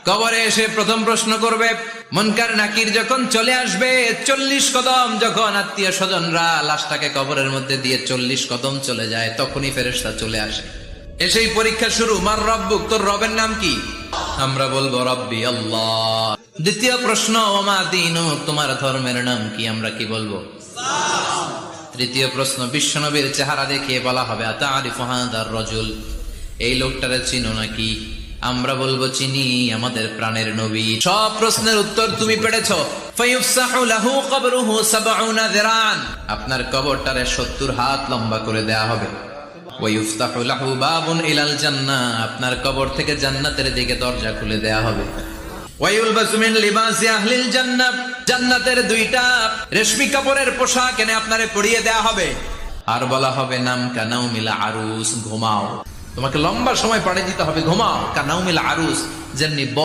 কবরে এসে প্রথম প্রশ্ন করবে, মুনকার নাকির যখন চলে আসবে, 40 কদম যখন আত্মীয় স্বজনরা লাশটাকে কবরের মধ্যে দিয়ে 40 কদম চলে যায়, তখনই ফেরেশতা চলে আসে। এসেই পরীক্ষা শুরু, মার রব্বুক, তোর রবের নাম কি? আমরা বলবো রব্বি আল্লাহ। দ্বিতীয় প্রশ্ন, ওমা দীনুক, তোমার ধর্মের নাম কি? আমরা কি বলবো? তৃতীয় প্রশ্ন, বিশ্বনবীর চেহারা দেখিয়ে বলা হবে, আতারিফু হাদার রাজুল, এই লোকটারে চিনো নাকি? আমরা বলবো চিনি, আমাদের প্রাণের নবী। সব প্রশ্নের উত্তর তুমি পেরেছো। ফায়ুফসাহু লাহু কবরুহু 70 যিরান, আপনার কবরটারে 70 হাত লম্বা করে দেয়া হবে। ওয়ায়ুফতাহু লাহু বাবুন ইলাল জান্নাহ, আপনার কবর থেকে জান্নাতের দিকে দরজা খুলে দেয়া হবে। ওয়ায়ুলবাসু মিন লিবাসি আহলিল জান্নাহ, জান্নাতের 2টা রেশমি কাপড়ের পোশাক এনে আপনারে পরিয়ে দেয়া হবে। আর বলা হবে, নাম কানাউমিল আরুস, ঘুমাও। তোমাকে লম্বা সময় পাড়ি দিতে হবে, ঘুমাও। কানাউমিল আরুস, যেমনি